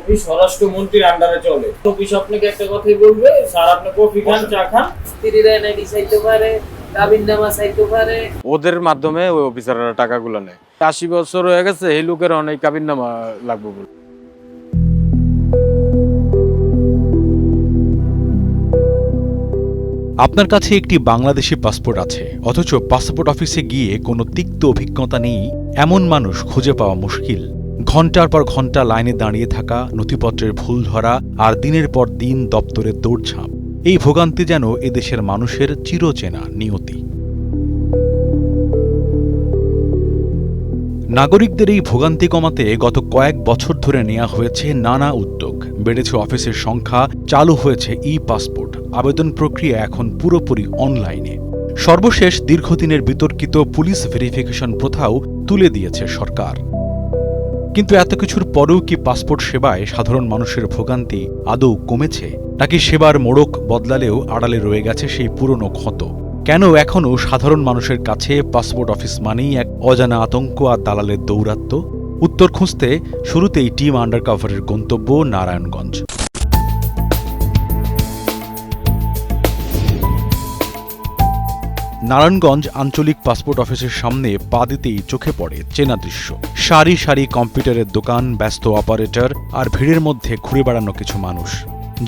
Office স্বরাষ্ট্রমন্ত্রীর আন্ডারে চলে। অফিস আপনাকে একটা কথাই বলবে, স্যার আপনি কফি খান, চা খান, স্ত্রীরা এনআইডি চাইতে পারে, কাবিননামা চাইতে পারে। ওদের মাধ্যমে ওই অফিসাররা টাকাগুলো নেয়। 80 বছর হয়ে গেছে, এই লোকের অনেক কাবিননামা লাগবে বলে। আপনার কাছে একটি বাংলাদেশি পাসপোর্ট আছে, অথচ পাসপোর্ট অফিসে গিয়ে কোনো তিক্ত অভিজ্ঞতা নেই, এমন মানুষ খুঁজে পাওয়া মুশকিল। ঘণ্টার পর ঘণ্টা লাইনে দাঁড়িয়ে থাকা, নথিপত্রের ভুল ধরা আর দিনের পর দিন দপ্তরের দৌড়ঝাঁপ, এই ভোগান্তি যেন এদেশের মানুষের চিরচেনা নিয়তি। নাগরিকদের এই ভোগান্তি কমাতে গত কয়েক বছর ধরে নেওয়া হয়েছে নানা উদ্যোগ। বেড়েছে অফিসের সংখ্যা, চালু হয়েছে পাসপোর্ট, আবেদন প্রক্রিয়া এখন পুরোপুরি অনলাইনে। সর্বশেষ দীর্ঘদিনের বিতর্কিত পুলিশ ভেরিফিকেশন প্রথাও তুলে দিয়েছে সরকার। কিন্তু এত কিছুর পরেও কি পাসপোর্ট সেবায় সাধারণ মানুষের ভোগান্তি আদৌ কমেছে, নাকি সেবার মোড়ক বদলালেও আড়ালে রয়ে গেছে সেই পুরনো ক্ষত? কেন এখনও সাধারণ মানুষের কাছে পাসপোর্ট অফিস মানেই এক অজানা আতঙ্ক আর দালালের দৌরাত্ম্য? উত্তর খুঁজতে শুরুতেই টিম আন্ডারকভারের গন্তব্য নারায়ণগঞ্জ। নারায়ণগঞ্জ আঞ্চলিক পাসপোর্ট অফিসের সামনে পা দিতেই চোখে পড়ে চেনা দৃশ্য। সারি সারি কম্পিউটারের দোকান, ব্যস্ত অপারেটর আর ভিড়ের মধ্যে ঘুরে বেড়ানো কিছু মানুষ,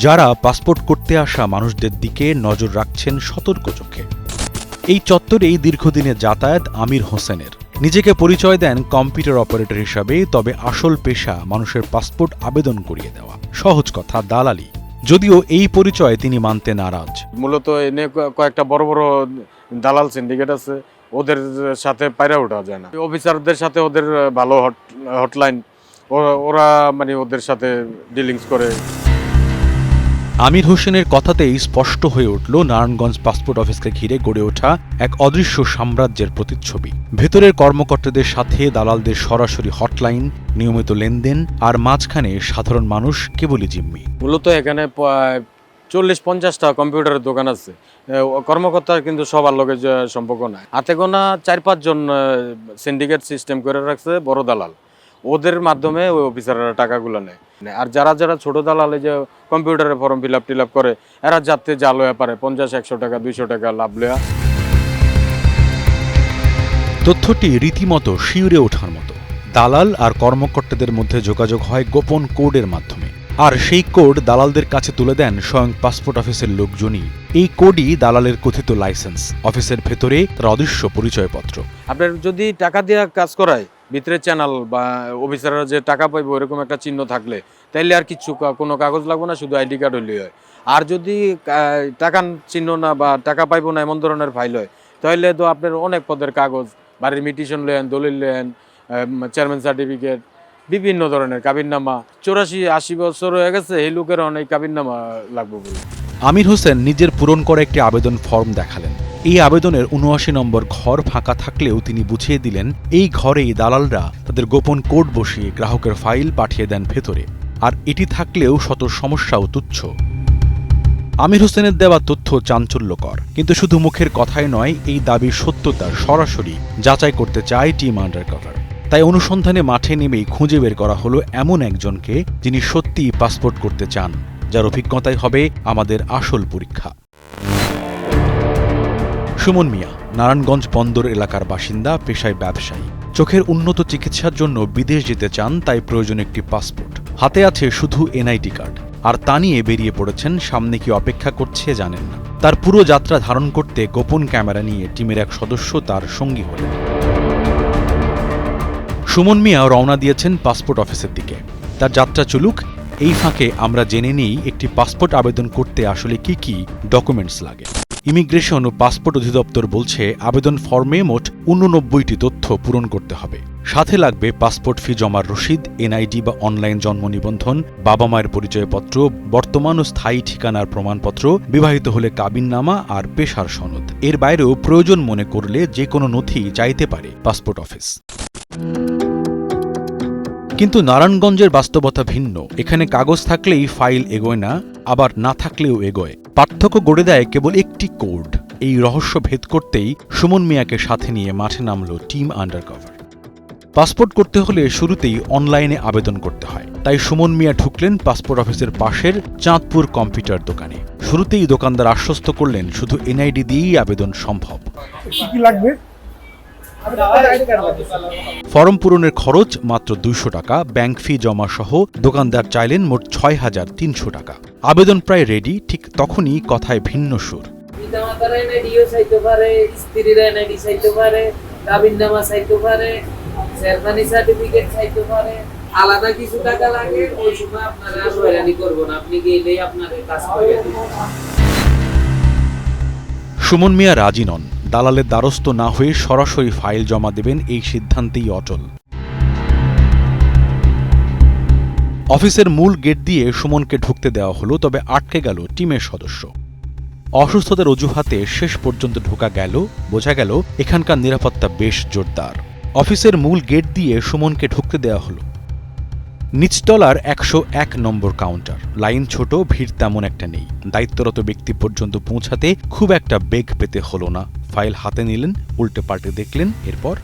যারা পাসপোর্ট করতে আসা মানুষদের দিকে নজর রাখছেন সতর্ক চোখে। এই চত্বরেই দীর্ঘদিনের যাতায়াত আমির হোসেনের। নিজেকে পরিচয় দেন কম্পিউটার অপারেটর হিসাবে, তবে আসল পেশা মানুষের পাসপোর্ট আবেদন করিয়ে দেওয়া, সহজ কথা দালালি। যদিও এই পরিচয় তিনি মানতে নারাজ। মূলত এনে কয়েকটা বড় বড় দালাল সিন্ডিকেট আছে, ওদের সাথে পায়রা ওঠা যায় না। অফিসারদের সাথে ওদের ভালো হটলাইন, ওরা মানে ওদের সাথে ডিলিংস করে। আমির হোসেনের কথাতেই স্পষ্ট হয়ে উঠল নারায়ণগঞ্জ পাসপোর্ট অফিসকে ঘিরে গড়ে ওঠা এক অদৃশ্য সাম্রাজ্যের প্রতিচ্ছবি। ভেতরের কর্মকর্তাদের সাথে দালালদের সরাসরি হটলাইন, নিয়মিত লেনদেন, আর মাঝখানে সাধারণ মানুষ কেবলই জিম্মি। মূলত এখানে 40-50টা কম্পিউটারের দোকান আছে। কর্মকর্তার কিন্তু সবার লগে সম্পর্ক নাই। হাতে গোনা 4-5 জন সিন্ডিকেট সিস্টেম করে রাখছে বড় দালাল, ওদের মাধ্যমে ওই অফিসাররা টাকাগুলো নেয়। আর যারা যারা ছোট দালালে যে কম্পিউটারে ফর্ম ফিল আপ করে, এরা যাতে যা লয়া পারে 50-100 টাকা 200 টাকা লাভ লয়া। তথ্যটি রীতিমতো শিউরে ওঠার মতো। দালাল আর কর্মকর্তাদের মধ্যে যোগাযোগ হয় গোপন কোডের মাধ্যমে, আর সেই কোড দালালদের কাছে তুলে দেন স্বয়ং পাসপোর্ট অফিসের লোকজনই। এই কোডই দালালের কথিত লাইসেন্স, অফিসের ভেতরে তার অদৃশ্য পরিচয়পত্র। আপনার যদি টাকা দিয়ে কাজ করায়, ভিতরে চ্যানেল বা অফিসাররা যে টাকা পাইবো এরকম একটা চিহ্ন থাকলে, তাইলে আর কিছু কোনো কাগজ লাগবে না, শুধু আইডি কার্ড হইলেই হয়। আর যদি টাকা চিহ্ন না বা টাকা পাইবো না এমন ধরনের ফাইল হয়, তাহলে তো আপনার অনেক পদের কাগজ, বাড়ির মিটিশন লেন, দলিল লেন, চেয়ারম্যান সার্টিফিকেট, বিভিন্ন ধরনের কাবিননামা। 84-80 বছর হয়ে গেছে, এই লোকের অনেক কাবিননামা লাগবে বলে। আমির হোসেন নিজের পূরণ করা একটি আবেদন ফর্ম দেখালেন। এই আবেদনের 79 নম্বর ঘর ফাঁকা থাকলেও তিনি বুঝিয়ে দিলেন এই ঘরেই দালালরা তাদের গোপন কোড বসিয়ে গ্রাহকের ফাইল পাঠিয়ে দেন ভেতরে। আর এটি থাকলেও শত সমস্যাও তুচ্ছ। আমির হোসেনের দেওয়া তথ্য চাঞ্চল্যকর, কিন্তু শুধু মুখের কথাই নয়, এই দাবির সত্যতা সরাসরি যাচাই করতে চায় টিম আন্ডারকভার। তাই অনুসন্ধানে মাঠে নেমেই খুঁজে বের করা হলো এমন একজনকে যিনি সত্যিই পাসপোর্ট করতে চান, যার অভিজ্ঞতাই হবে আমাদের আসল পরীক্ষা। সুমন মিয়া নারায়ণগঞ্জ বন্দর এলাকার বাসিন্দা, পেশায় ব্যবসায়ী। চোখের উন্নত চিকিৎসার জন্য বিদেশ যেতে চান, তাই প্রয়োজন একটি পাসপোর্ট। হাতে আছে শুধু এনআইডি কার্ড, আর তা নিয়ে বেরিয়ে পড়েছেন। সামনে কি অপেক্ষা করছে জানেন না। তার পুরো যাত্রা ধারণ করতে গোপন ক্যামেরা নিয়ে টিমের এক সদস্য তার সঙ্গী হলেন। সুমন মিয়া রওনা দিয়েছেন পাসপোর্ট অফিসের দিকে। তার যাত্রা চলুক, এই ফাঁকে আমরা জেনে নিই একটি পাসপোর্ট আবেদন করতে আসলে কি কি ডকুমেন্টস লাগে। ইমিগ্রেশন ও পাসপোর্ট অধিদপ্তর বলছে আবেদন ফর্মে মোট 89টি তথ্য পূরণ করতে হবে। সাথে লাগবে পাসপোর্ট ফি জমার রসিদ, এনআইডি বা অনলাইন জন্ম নিবন্ধন, বাবা মায়ের পরিচয়পত্র, বর্তমান ও স্থায়ী ঠিকানার প্রমাণপত্র, বিবাহিত হলে কাবিননামা আর পেশার সনদ। এর বাইরেও প্রয়োজন মনে করলে যে কোনো নথি চাইতে পারে পাসপোর্ট অফিস। কিন্তু নারায়ণগঞ্জের বাস্তবতা ভিন্ন। এখানে কাগজ থাকলেই ফাইল এগোয় না, আবার না থাকলেও এগোয়। পার্থক্য গড়ে দেয় কেবল একটি কোড। এই রহস্য ভেদ করতেই সুমন মিয়াকে সাথে নিয়ে মাঠে নামল টিম আন্ডারকভার। পাসপোর্ট করতে হলে শুরুতেই অনলাইনে আবেদন করতে হয়, তাই সুমন মিয়া ঢুকলেন পাসপোর্ট অফিসের পাশের চাঁদপুর কম্পিউটার দোকানে। শুরুতেই দোকানদার আশ্বস্ত করলেন শুধু এনআইডি দিয়েই আবেদন সম্ভব। কি লাগবে? ফর্ম পূরণের খরচ মাত্র 200 টাকা, ব্যাংক ফি জমা সহ দোকানদার চাইলেন মোট 6,300 টাকা। আবেদন প্রায় রেডি, ঠিক তখনই কথায় ভিন্ন সুর। পিতামাতার এনআইডিও চাইতে পারে, স্ত্রীর এনআইডি চাইতে পারে, কাবিননামা চাইতে পারে, সেরমানি সার্টিফিকেট চাইতে পারে। আলাদা কিছু টাকা লাগে, ওই সময় আপনারা আর হয়রানি করবো না, আপনি গেলেই আপনার কাজ করে দিবেন। সুমন মিয়া রাজি নন। দালালের দ্বারস্থ না হয়ে সরাসরি ফাইল জমা দেবেন, এই সিদ্ধান্তেই অটল। অফিসের মূল গেট দিয়ে সুমনকে ঢুকতে দেওয়া হলো, তবে আটকে গেল টিমের সদস্য। অসুস্থতার অজুহাতে শেষ পর্যন্ত ঢোকা গেল। বোঝা গেল এখানকার নিরাপত্তা বেশ জোরদার। অফিসের মূল গেট দিয়ে সুমনকে ঢুকতে দেওয়া হলো। নিচতলার 101 নম্বর কাউন্টার। লাইন ছোট, ভিড় তেমন একটা নেই। দায়িত্বরত ব্যক্তি পর্যন্ত পৌঁছাতে খুব একটা বেগ পেতে হলো না। ফাইল হাতে নিলেন, উল্টে পাল্টে দেখলেন, এরপর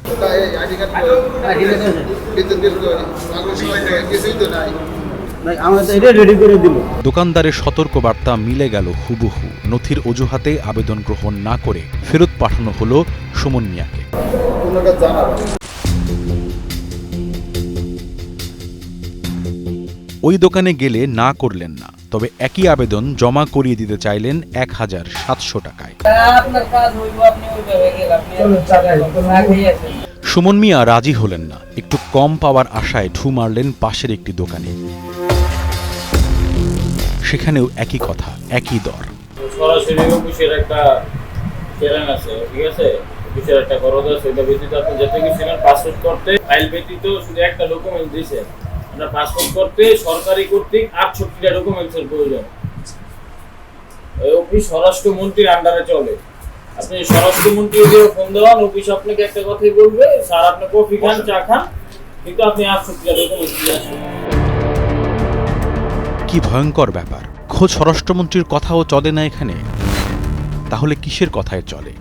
দোকানদারের সতর্কবার্তা মিলে গেল হুবহু। নথির অজুহাতে আবেদন গ্রহণ না করে ফেরত পাঠানো হলো সুমন মিয়াকে। ওই দোকানে গেলে না করলেন না, তবে একই আবেদন জমা করিয়ে দিতে চাইলেন 1,700 টাকায়। আপনার কাজ হইব, আপনি ওইভাবে গেলেন। সুমন মিয়া রাজি হলেন না। একটু কম পাওয়ার আশায় ঢু মারলেন পাশের একটি দোকানে। সেখানেও একই কথা, একই দর। সরাসরি অফিসের একটা চ্যালেঞ্জ আছে, ঠিক আছে? অফিসের একটা খরচ আছে, ওইটা ব্যতীত আপনি যেতে গেছিলেন পাসপোর্ট করতে, ফাইল ব্যতীত শুধু একটা ডকুমেন্ট দিয়েছে। আপনার পাসপোর্ট করতে সরকারি কর্তৃক 68টা ডকুমেন্টসের প্রয়োজন। এই অফিস স্বরাষ্ট্রমন্ত্রীর আন্ডারে চলে। আপনি স্বরাষ্ট্রমন্ত্রী দিয়ে ফোন দেওয়ান, অফিস আপনাকে একটা কথাই বলবে, স্যার আপনি কফি খান, চা খান, কিন্তু আপনি 68টা ডকুমেন্ট দিয়ে আসুন। কি ভয়ঙ্কর ব্যাপার! খোদ স্বরাষ্ট্রমন্ত্রীর কথাও চলে না এখানে। তাহলে কিসের কথায় চলে?